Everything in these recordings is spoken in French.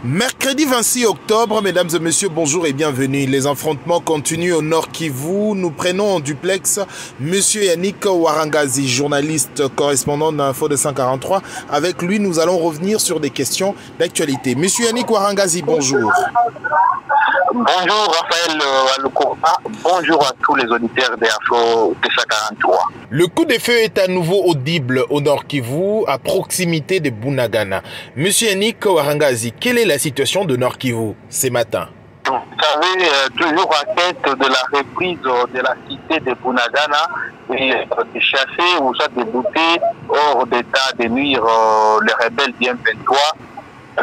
Mercredi 26 octobre, mesdames et messieurs, bonjour et bienvenue. Les affrontements continuent au Nord Kivu. Nous prenons en duplex monsieur Yannick Warangazi, journaliste correspondant d'Info 243. Avec lui, nous allons revenir sur des questions d'actualité. Monsieur Yannick Warangazi, bonjour. Bonjour Raphaël Alukopa, bonjour à tous les auditeurs d'Info 243. Le coup de feu est à nouveau audible au Nord Kivu, à proximité de Bunagana. Monsieur Yannick Warangazi, quelle est la situation de Nord Kivu ce matin? Vous savez, toujours à quête de la reprise de la cité de Bunagana et de chasser ou soit de bouter hors d'état de nuire les rebelles du M23,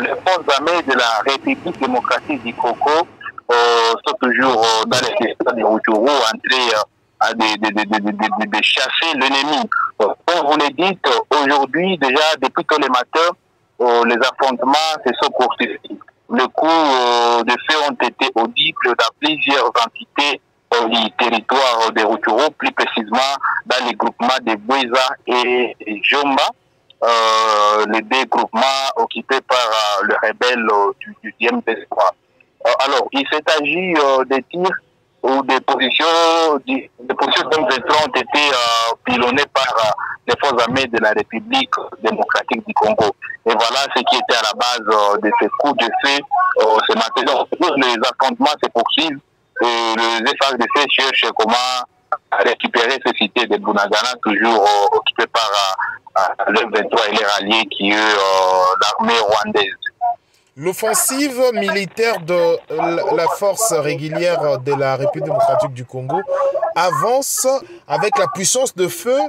les forces armées de la République démocratique du Congo sont toujours dans les états de Rutshuru en train de chasser l'ennemi. Comme vous le dites, aujourd'hui, déjà, depuis tôt le matin, les affrontements se sont poursuivis. Le coup de feu ont été audibles dans plusieurs entités du territoire de Rutshuru, plus précisément dans les groupements de Bweza et Jomba, les deux groupements occupés par le rebelle du M23. Alors, il s'agit des tirs ou des positions M23 ont été pilonnées par les forces armées de la République démocratique du Congo. Et voilà ce qui était à la base de ces coups de feu ce matin. Donc, les affrontements se poursuivent et les FARDC cherchent comment récupérer ces cités de Bunagana, toujours occupées par le M23 et les ralliés qui est l'armée rwandaise. L'offensive militaire de la force régulière de la République démocratique du Congo avance avec la puissance de feu.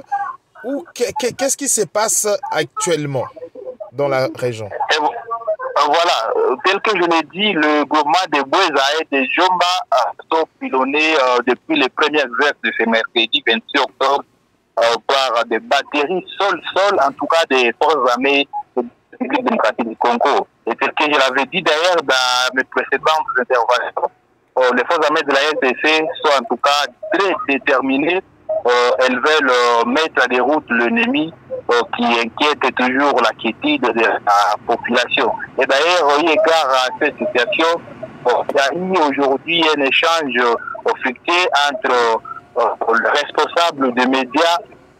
Ou qu'est-ce qui se passe actuellement dans la région? Voilà, tel que je l'ai dit, le groupement de Bweza et de Jomba sont pilonnés depuis les premières heures de ce mercredi 26 octobre par des batteries sol-sol, en tout cas des forces armées de la République démocratique du Congo. Et tel que je l'avais dit d'ailleurs dans mes précédentes interventions, les forces armées de la RDC sont en tout cas très déterminées. Elles veulent mettre à déroute l'ennemi qui inquiète toujours la quiétude de la population. Et d'ailleurs, eu égard à cette situation, il y a eu aujourd'hui un échange effectué entre le responsable des médias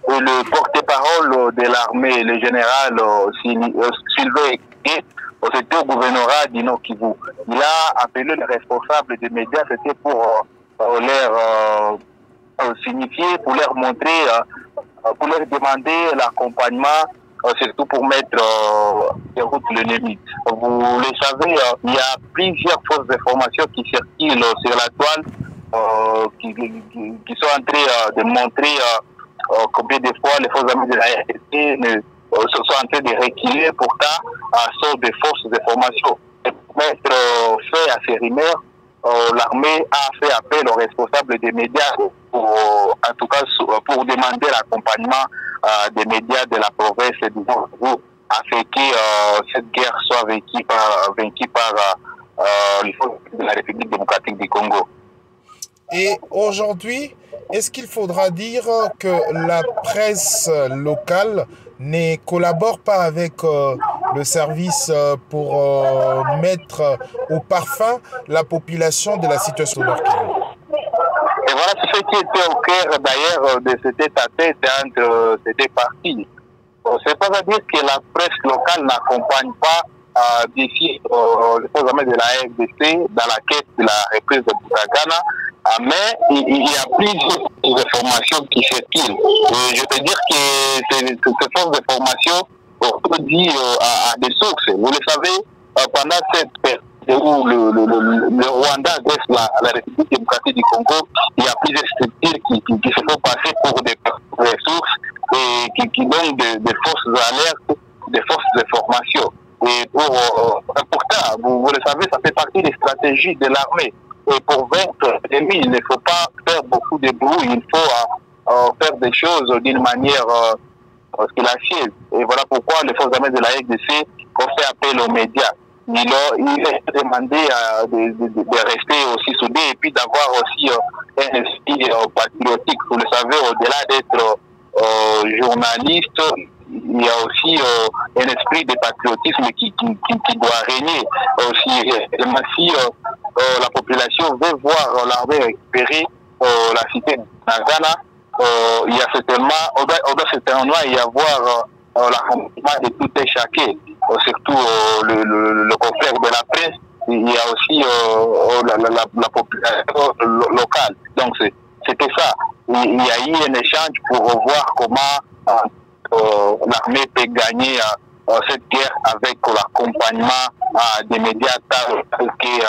et le porte-parole de l'armée, le général Sylvain Gué. C'était au gouvernorat du Nord Kivu. Il a appelé les responsables des médias, c'était pour leur signifier, pour leur montrer, pour leur demander l'accompagnement, surtout pour mettre en route l'ennemi. Vous le savez, il y a plusieurs fausses informations qui circulent sur la toile, qui sont en train de montrer combien de fois les forces armées de la RDC sont en train de reculer, pourtant, sont des fausses informations. Et pour mettre fait à ces rumeurs, l'armée a fait appel aux responsables des médias en tout cas pour demander l'accompagnement des médias de la province du Nord afin que cette guerre soit vaincue par les forces de la République démocratique du Congo. Et aujourd'hui, est-ce qu'il faudra dire que la presse locale ne collabore pas avec le service pour mettre au parfum la population de la situation Nord Kivu? Et voilà ce qui était au cœur d'ailleurs de cet état-tête entre ces deux parties. C'est pas à dire que la presse locale n'accompagne pas d'ici les forces armées de la RDC dans la quête de la reprise de Bunagana, mais il y a plusieurs informations qui circulent. Je peux dire que ces fausses informations sont dites à des sources. Vous le savez, pendant cette période où le Rwanda agresse la République démocratique du Congo, il y a plusieurs structures qui se font passer pour des ressources et qui donnent des fausses alertes, des fausses informations. Et pourtant, vous le savez, ça fait partie des stratégies de l'armée. Et pour vaincre l'ennemi, il ne faut pas faire beaucoup de bruit, il faut faire des choses d'une manière silencieuse. Et voilà pourquoi les forces armées de la RDC ont fait appel aux médias. Il est demandé de rester aussi soudés et puis d'avoir aussi un esprit patriotique. Vous le savez, au-delà d'être journaliste, il y a aussi un esprit de patriotisme qui doit régner. Aussi, si la population veut voir l'armée récupérer la cité de Nagana, il y a certainement, on doit certainement y avoir l'accomplissement de tout et chacun, surtout le confrère de la presse. Il y a aussi la population locale. Donc c'était ça. Il y a eu un échange pour voir comment l'armée peut gagner cette guerre avec l'accompagnement des médias tels que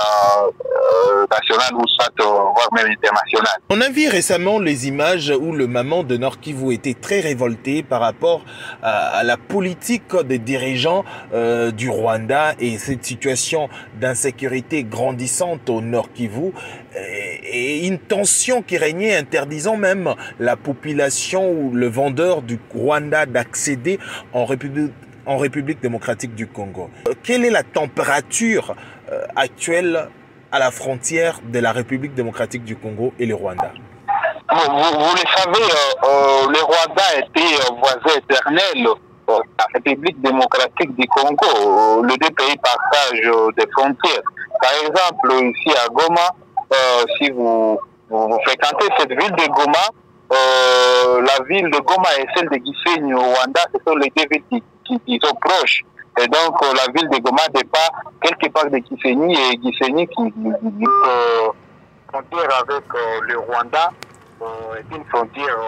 national ou soit voire même international. On a vu récemment les images où le maman de Nord Kivu était très révolté par rapport à la politique des dirigeants du Rwanda et cette situation d'insécurité grandissante au Nord Kivu et une tension qui régnait interdisant même la population ou le vendeur du Rwanda d'accéder en République démocratique du Congo. Quelle est la température actuelle à la frontière de la République démocratique du Congo et le Rwanda? Vous le savez, le Rwanda était voisin éternel de la République démocratique du Congo. Les deux pays partagent des frontières. Par exemple, ici à Goma, si vous fréquentez cette ville de Goma, la ville de Goma et celle de Gisenyi au Rwanda, ce sont les deux villes qui sont proches. Et donc, la ville de Goma dépend quelque part de Gisenyi et Gisenyi qui frontière avec le Rwanda est une frontière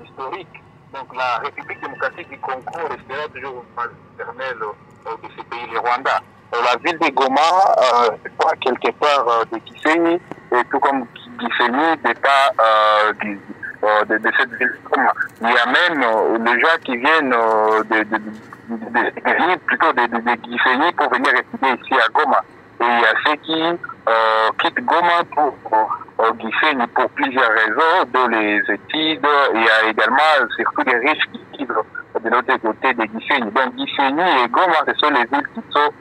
historique. Donc, la République démocratique du Congo restera toujours éternelle de ce pays, le Rwanda. La ville de Goma dépend quelque part de Gisenyi, et tout comme Gisenyi dépend de cette ville. Il y a même les gens qui viennent plutôt de Gisenyi pour venir étudier ici à Goma. Et il y a ceux qui quittent Goma pour Gisenyi pour plusieurs raisons, dont les études. Il y a également surtout des riches qui quittent de l'autre côté de Gisenyi. Donc Gisenyi et Goma, ce sont les villes qui sont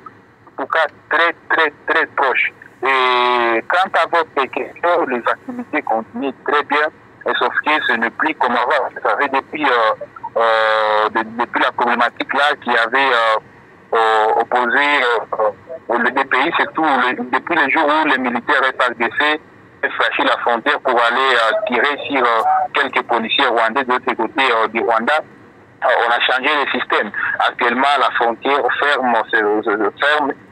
en tout cas très proches. Et quant à votre question, les activités continuent très bien. Et sauf que ce n'est plus comme avant. Vous savez, depuis la problématique là qui avait opposé les deux pays, surtout depuis le jour où les militaires FARDC ont franchi la frontière pour aller tirer sur quelques policiers rwandais de l'autre côté du Rwanda, on a changé le système. Actuellement, la frontière ferme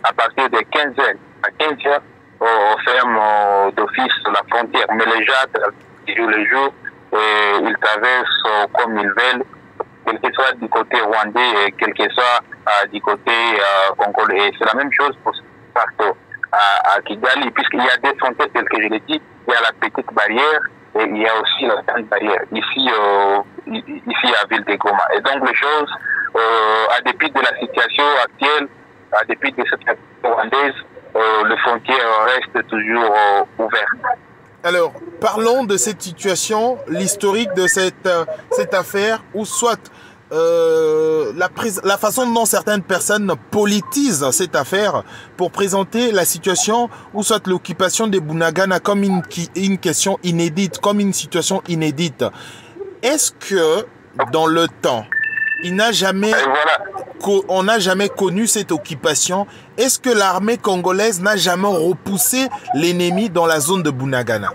à partir de 15 heures. À 15 heures, on ferme d'office la frontière. Mais les gens, les jours, ils traversent comme ils veulent, quel que soit du côté rwandais et quel que soit du côté congolais. Et c'est la même chose pour partout à Kigali, puisqu'il y a des frontières telles que je l'ai dit, il y a la petite barrière et il y a aussi la grande barrière, ici à Ville de Goma. Et donc les choses, à dépit de la situation actuelle, à dépit de cette situation rwandaise, les frontières restent toujours ouvertes. Alors, parlons de cette situation, l'historique de cette affaire, ou soit la façon dont certaines personnes politisent cette affaire pour présenter la situation, ou soit l'occupation de Bunagana comme une question inédite, comme une situation inédite. Est-ce que, dans le temps, on n'a jamais connu cette occupation? Est-ce que l'armée congolaise n'a jamais repoussé l'ennemi dans la zone de Bunagana?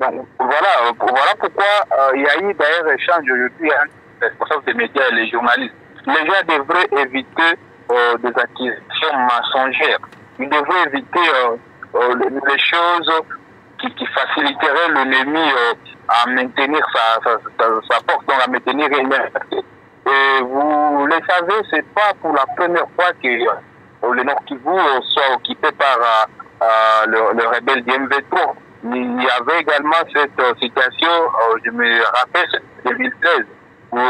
Donc, voilà pourquoi il y a eu d'ailleurs échange aujourd'hui entre les responsables des médias et les journalistes. Les gens devraient éviter des accusations mensongères. Ils devraient éviter les choses qui faciliteraient l'ennemi à maintenir sa force, donc à maintenir une. Et vous le savez, c'est pas pour la première fois que le Nord Kivu soit occupé par le rebelle du M23. Il y avait également cette situation, je me rappelle, en 2013, où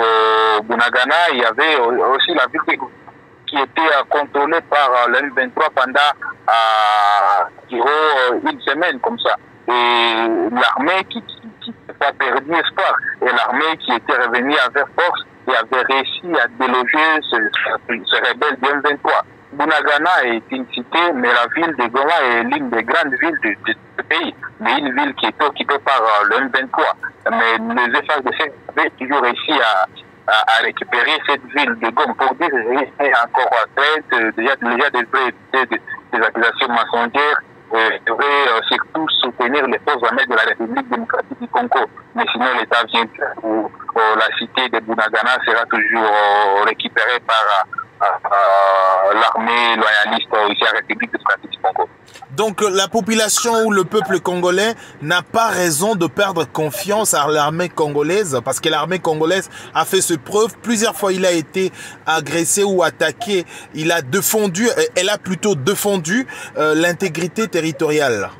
Bunagana, il y avait aussi la ville qui était contrôlée par le M23 pendant une semaine comme ça. Et l'armée qui a perdu espoir, et l'armée qui était revenue avec force et avait réussi à déloger ce rebelle du M23. Bunagana est une cité, mais la ville de Goma est l'une des grandes villes du pays, mais une ville qui est occupée par le M23. Mais les FARDC avaient toujours réussi à récupérer cette ville de Goma pour dire qu'il est encore en traite, déjà des accusations mensongères. Devrait surtout soutenir les forces armées de la République démocratique du Congo. Mais sinon, l'État vient où la cité de Bunagana sera toujours récupérée par l'armée loyaliste ici à la République démocratique du Congo. Donc la population ou le peuple congolais n'a pas raison de perdre confiance à l'armée congolaise parce que l'armée congolaise a fait ses preuves. Plusieurs fois, il a été agressé ou attaqué. Elle a plutôt défendu l'intégrité territoriale.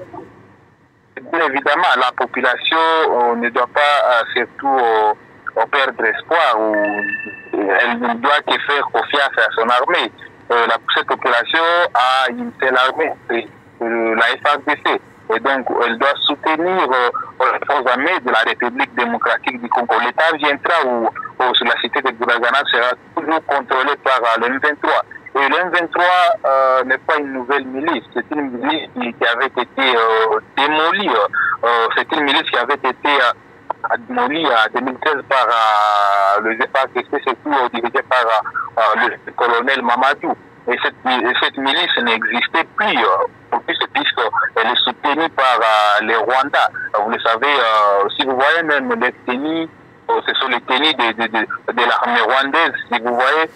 Bien évidemment, la population ne doit pas surtout perdre espoir ou elle ne doit que faire confiance à son armée. Cette population a une seule armée, c'est la FARDC. Et donc, elle doit soutenir les forces armées de la République démocratique du Congo. L'État viendra où la cité de Bunagana sera toujours contrôlée par le M23. Et le M23 n'est pas une nouvelle milice, c'est une milice qui avait été démolie. C'est une milice qui avait été démolie en 2013 par le FARDC, surtout dirigé par le colonel Mamadou. Et cette milice n'existait plus, puisqu'elle est soutenue par les Rwandais. Vous le savez, si vous voyez même les tenues, ce sont les tenues de l'armée rwandaise. Si vous voyez,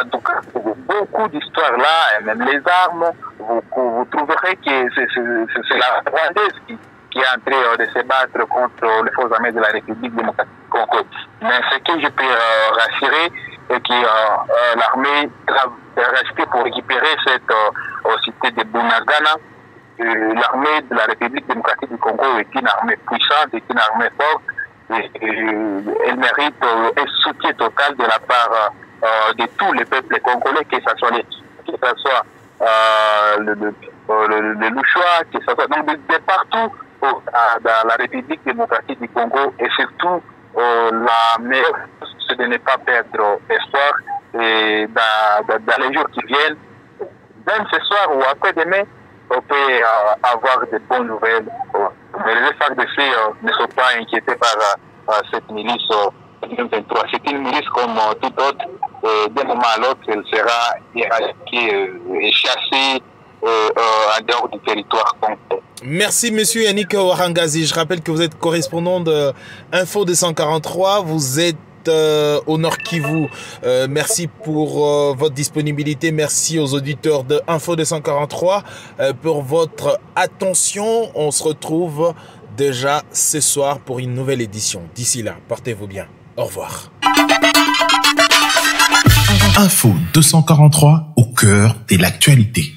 en tout cas, beaucoup d'histoires là, et même les armes, vous trouverez que c'est la rwandaise qui est en train de se battre contre les forces armées de la République démocratique du Congo. Mais ce que je peux rassurer est que l'armée est restée pour récupérer cette cité de Bunagana. L'armée de la République démocratique du Congo est une armée puissante, est une armée forte. Elle mérite un soutien total de la part de tous les peuples congolais, que ce soit le Louchois, que ce soit donc de partout dans la République démocratique du Congo, et surtout la meilleure c'est de ne pas perdre espoir et dans les jours qui viennent, même ce soir ou après-demain, on peut avoir de bonnes nouvelles. Mais les FARDC ne sont pas inquiétés par cette milice M23. C'est une milice comme toute autre. D'un moment à l'autre, elle sera éradiquée et chassée en dehors du territoire congolais. Merci, monsieur Yannick Warangazi. Je rappelle que vous êtes correspondant de Info 243. Vous êtes au Nord Kivu. Merci pour votre disponibilité. Merci aux auditeurs de Info 243 pour votre attention. On se retrouve déjà ce soir pour une nouvelle édition. D'ici là, portez-vous bien. Au revoir. Info 243 au cœur de l'actualité.